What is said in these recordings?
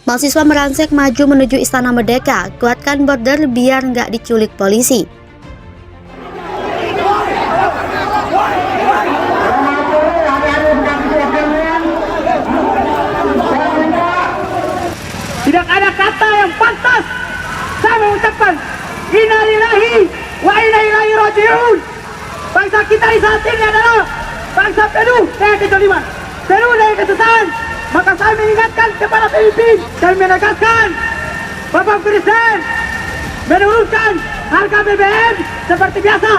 Mahasiswa merangsek maju menuju Istana Merdeka, kuatkan border biar nggak diculik polisi. Tidak ada kata yang pantas saya mengucapkan inna lillahi wa inna ilaihi raji'un. Bangsa kita di saat ini adalah bangsa Peru dengan kezaliman, Peru dengan kesesatan. Maka saya mengingatkan kepada pemimpin dan menegaskan Bapak Presiden menurunkan harga BBM seperti biasa.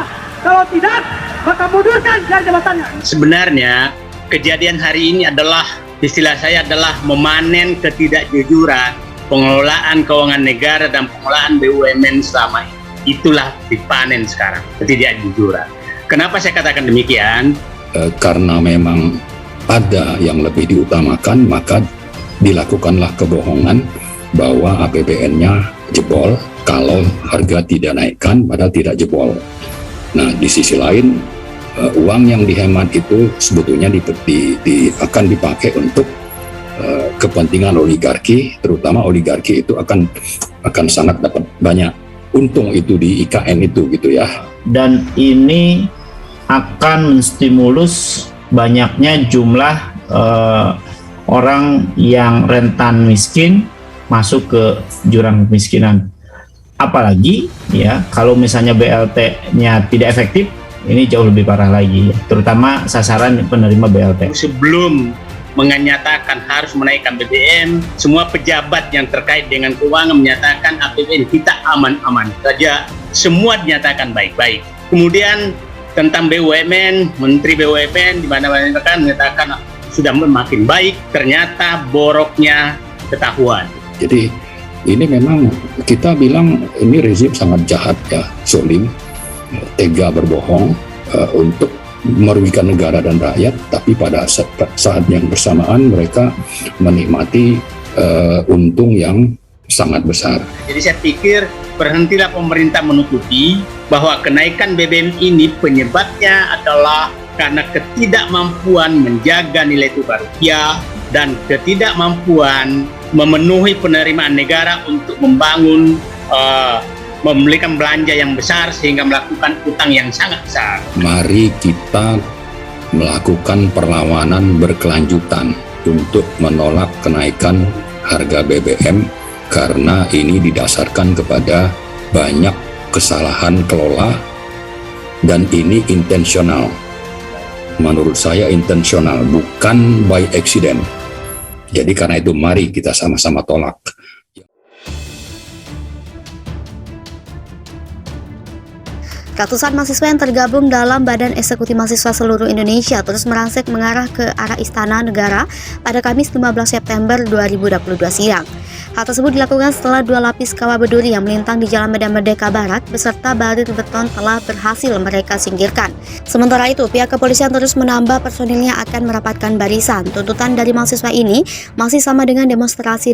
Kalau tidak, maka mundurkan dari jabatannya. Sebenarnya kejadian hari ini adalah, istilah saya adalah memanen ketidakjujuran pengelolaan keuangan negara dan pengelolaan BUMN selama ini. Itulah dipanen sekarang, ketidakjujuran. Kenapa saya katakan demikian? Karena memang ada yang lebih diutamakan, maka dilakukanlah kebohongan bahwa APBN-nya jebol kalau harga tidak naikkan, padahal tidak jebol. Nah, di sisi lain, uang yang dihemat itu sebetulnya akan dipakai untuk kepentingan oligarki, terutama oligarki itu akan sangat dapat banyak untung itu di IKN itu gitu ya. Dan ini akan menstimulus banyaknya jumlah orang yang rentan miskin masuk ke jurang kemiskinan. Apalagi ya kalau misalnya BLT-nya tidak efektif, ini jauh lebih parah lagi, terutama sasaran penerima BLT. Sebelum menyatakan harus menaikkan BBM, semua pejabat yang terkait dengan keuangan menyatakan APBN kita aman-aman saja, semua dinyatakan baik-baik. Kemudian tentang BUMN, Menteri BUMN di mana-mana menyatakan sudah makin baik, ternyata boroknya ketahuan. Jadi ini memang kita bilang ini rezim sangat jahat ya, zalim, tega berbohong untuk merugikan negara dan rakyat, tapi pada saat yang bersamaan mereka menikmati untung yang sangat besar. Jadi saya pikir berhentilah pemerintah menutupi bahwa kenaikan BBM ini penyebabnya adalah karena ketidakmampuan menjaga nilai tukar rupiah dan ketidakmampuan memenuhi penerimaan negara untuk membangun membelikan belanja yang besar sehingga melakukan utang yang sangat besar. Mari kita melakukan perlawanan berkelanjutan untuk menolak kenaikan harga BBM karena ini didasarkan kepada banyak kesalahan kelola dan ini intensional. Menurut saya intensional, bukan by accident. Jadi karena itu mari kita sama-sama tolak. Ratusan mahasiswa yang tergabung dalam Badan Eksekutif Mahasiswa Seluruh Indonesia terus merangsek mengarah ke arah Istana Negara pada Kamis 15 September 2022 siang. Hal tersebut dilakukan setelah 2 lapis kawah berduri yang melintang di Jalan Medan Merdeka Barat beserta barir beton telah berhasil mereka singkirkan. Sementara itu, pihak kepolisian terus menambah personilnya akan merapatkan barisan. Tuntutan dari mahasiswa ini masih sama dengan demonstrasi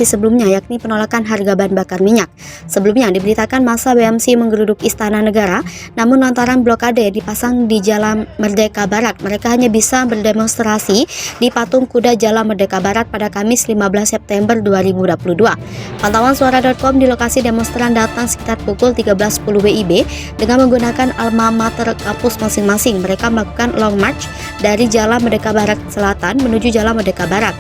sebelumnya, yakni penolakan harga bahan bakar minyak. Sebelumnya diberitakan massa BMC menggeruduk Istana Negara, namun lantaran blokade dipasang di Jalan Merdeka Barat, mereka hanya bisa berdemonstrasi di patung kuda Jalan Merdeka Barat pada Kamis 15 September 2022. Pantauan suara.com di lokasi demonstran datang sekitar pukul 13.10 WIB dengan menggunakan alma mater kampus masing-masing. Mereka melakukan long march dari Jalan Merdeka Barat Selatan menuju Jalan Merdeka Barat.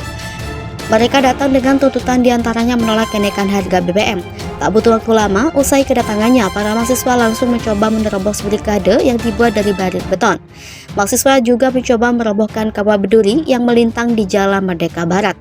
Mereka datang dengan tuntutan diantaranya menolak kenaikan harga BBM. Tak butuh waktu lama, usai kedatangannya, para mahasiswa langsung mencoba menerobos barikade yang dibuat dari barir beton. Mahasiswa juga mencoba merobohkan kawah berduri yang melintang di Jalan Merdeka Barat.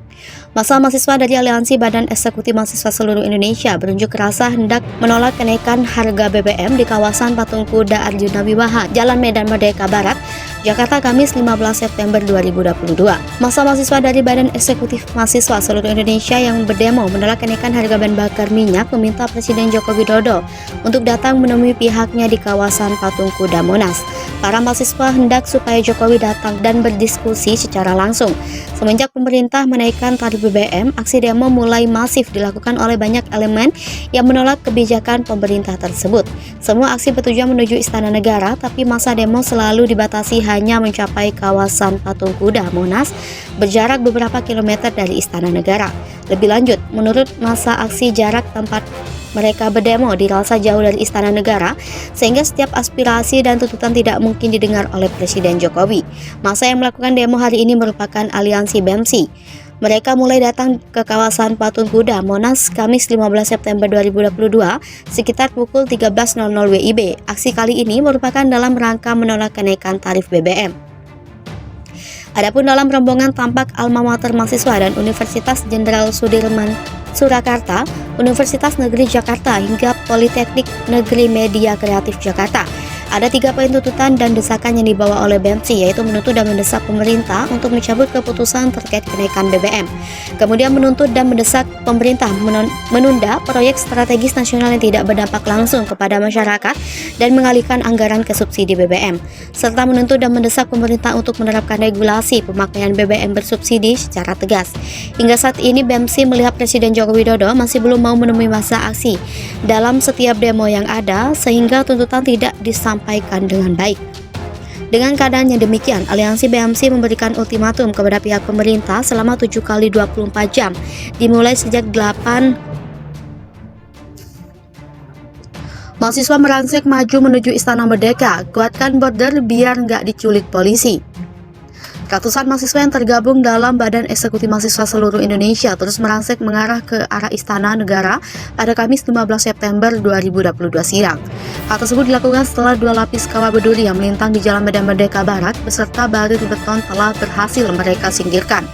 Massa mahasiswa dari Aliansi Badan Eksekutif Mahasiswa Seluruh Indonesia berunjuk rasa hendak menolak kenaikan harga BBM di kawasan Patung Kuda Arjuna Wiwaha, Jalan Medan Merdeka Barat, Jakarta, Kamis 15 September 2022. Massa mahasiswa dari Badan Eksekutif Mahasiswa Seluruh Indonesia yang berdemo menolak kenaikan harga bahan bakar minyak meminta Presiden Joko Widodo untuk datang menemui pihaknya di kawasan Patung Kuda Monas. Para mahasiswa hendak supaya Jokowi datang dan berdiskusi secara langsung. Semenjak pemerintah menaikkan tarif BBM, aksi demo mulai masif dilakukan oleh banyak elemen yang menolak kebijakan pemerintah tersebut. Semua aksi bertujuan menuju Istana Negara, tapi masa demo selalu dibatasi hanya mencapai kawasan Patung Kuda Monas, berjarak beberapa kilometer dari Istana Negara. Lebih lanjut, menurut masa aksi, jarak tempat mereka berdemo dirasa jauh dari Istana Negara, sehingga setiap aspirasi dan tuntutan tidak mungkin didengar oleh Presiden Jokowi. Masa yang melakukan demo hari ini merupakan aliansi BEMSI. Mereka mulai datang ke kawasan Patung Kuda Monas Kamis 15 September 2022 sekitar pukul 13.00 WIB. Aksi kali ini merupakan dalam rangka menolak kenaikan tarif BBM. Adapun dalam rombongan tampak alma mater mahasiswa dan Universitas Jenderal Sudirman Surakarta, Universitas Negeri Jakarta hingga Politeknik Negeri Media Kreatif Jakarta. Ada 3 poin tuntutan dan desakan yang dibawa oleh BEMSI, yaitu menuntut dan mendesak pemerintah untuk mencabut keputusan terkait kenaikan BBM. Kemudian menuntut dan mendesak pemerintah menunda proyek strategis nasional yang tidak berdampak langsung kepada masyarakat dan mengalihkan anggaran ke subsidi BBM. Serta menuntut dan mendesak pemerintah untuk menerapkan regulasi pemakaian BBM bersubsidi secara tegas. Hingga saat ini BEMSI melihat Presiden Joko Widodo masih belum mau menemui masa aksi dalam setiap demo yang ada, sehingga tuntutan tidak disampaikan dengan baik. Dengan keadaan yang demikian, aliansi BEMSI memberikan ultimatum kepada pihak pemerintah selama 7 kali 24 jam, dimulai sejak 8 mahasiswa merangsek maju menuju Istana Merdeka, kuatkan border biar nggak diculik polisi. Ratusan mahasiswa yang tergabung dalam Badan Eksekutif Mahasiswa Seluruh Indonesia terus merangsek mengarah ke arah Istana Negara pada Kamis 15 September 2022 siang. Hal tersebut dilakukan setelah 2 lapis kawah berduri yang melintang di Jalan Medan Merdeka Barat beserta barir beton telah berhasil mereka singkirkan.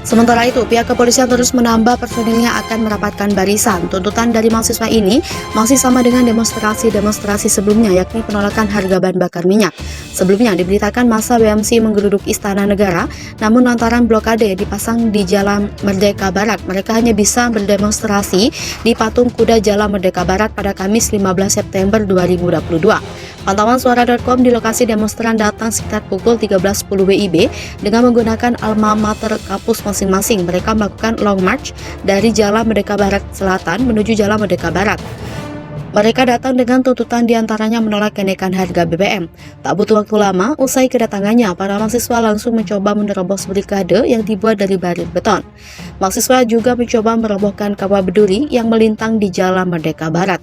Sementara itu, pihak kepolisian terus menambah personilnya akan merapatkan barisan. Tuntutan dari mahasiswa ini masih sama dengan demonstrasi sebelumnya, yakni penolakan harga bahan bakar minyak. Sebelumnya diberitakan masa BEMSI menggeruduk Istana Negara, namun lantaran blokade dipasang di Jalan Merdeka Barat, mereka hanya bisa berdemonstrasi di Patung Kuda Jalan Merdeka Barat pada Kamis 15 September 2022. Pantauan suara.com di lokasi demonstran datang sekitar pukul 13.10 WIB dengan menggunakan alma mater kampus masing-masing. Mereka melakukan long march dari Jalan Merdeka Barat Selatan menuju Jalan Merdeka Barat. Mereka datang dengan tuntutan diantaranya menolak kenaikan harga BBM. Tak butuh waktu lama, usai kedatangannya, para mahasiswa langsung mencoba menerobos barikade yang dibuat dari barir beton. Mahasiswa juga mencoba merobohkan kawah berduri yang melintang di Jalan Merdeka Barat.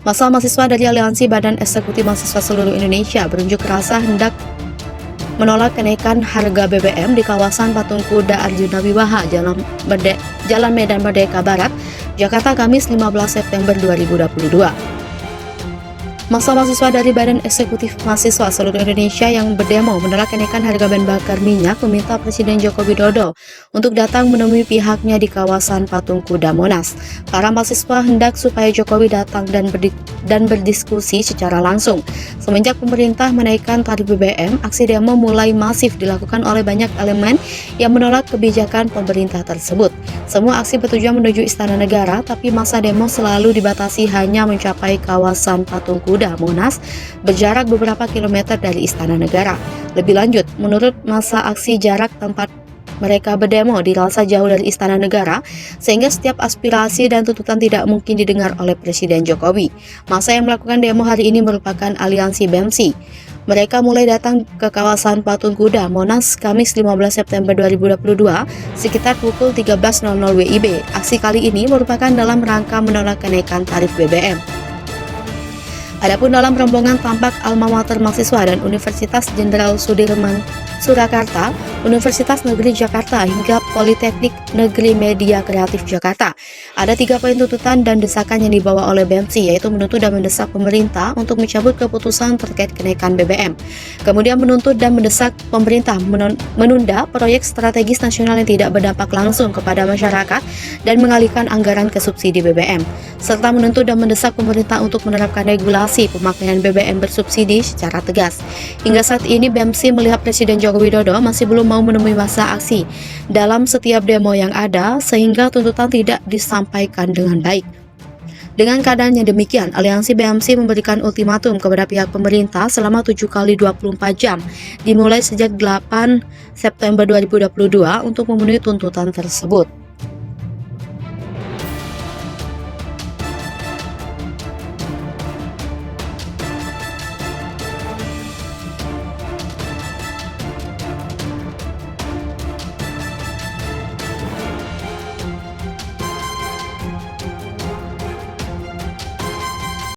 Masa mahasiswa dari Aliansi Badan Eksekutif Mahasiswa Seluruh Indonesia berunjuk rasa hendak menolak kenaikan harga BBM di kawasan Patung Kuda Arjuna Wiwaha, Jalan Medan Merdeka Barat, Jakarta, Kamis 15 September 2022. Masa mahasiswa dari Badan Eksekutif Mahasiswa Seluruh Indonesia yang berdemo menolak kenaikan harga bahan bakar minyak meminta Presiden Joko Widodo untuk datang menemui pihaknya di kawasan Patung Kuda Monas. Para mahasiswa hendak supaya Jokowi datang dan berdiskusi secara langsung. Semenjak pemerintah menaikkan tarif BBM, aksi demo mulai masif dilakukan oleh banyak elemen yang menolak kebijakan pemerintah tersebut. Semua aksi bertujuan menuju Istana Negara, tapi masa demo selalu dibatasi hanya mencapai kawasan Patung Kuda Monas, berjarak beberapa kilometer dari Istana Negara. Lebih lanjut, menurut masa aksi, jarak tempat mereka berdemo dirasa jauh dari Istana Negara, sehingga setiap aspirasi dan tuntutan tidak mungkin didengar oleh Presiden Jokowi. Masa yang melakukan demo hari ini merupakan aliansi BEMSI. Mereka mulai datang ke kawasan Patung Kuda Monas Kamis 15 September 2022 sekitar pukul 13.00 WIB. Aksi kali ini merupakan dalam rangka menolak kenaikan tarif BBM. Adapun dalam rombongan tampak alma mater mahasiswa dan Universitas Jenderal Sudirman Surakarta, Universitas Negeri Jakarta hingga Politeknik Negeri Media Kreatif Jakarta. Ada 3 poin tuntutan dan desakan yang dibawa oleh BEMSI, yaitu menuntut dan mendesak pemerintah untuk mencabut keputusan terkait kenaikan BBM. Kemudian menuntut dan mendesak pemerintah menunda proyek strategis nasional yang tidak berdampak langsung kepada masyarakat dan mengalihkan anggaran ke subsidi BBM. Serta menuntut dan mendesak pemerintah untuk menerapkan regulasi pemakaian BBM bersubsidi secara tegas. Hingga saat ini BEMSI melihat Presiden Joko Widodo masih belum mau menemui masa aksi dalam setiap demo yang ada, sehingga tuntutan tidak disampaikan dengan baik. Dengan keadaannya demikian, Aliansi BMC memberikan ultimatum kepada pihak pemerintah selama 7 kali 24 jam dimulai sejak 8 September 2022 untuk memenuhi tuntutan tersebut.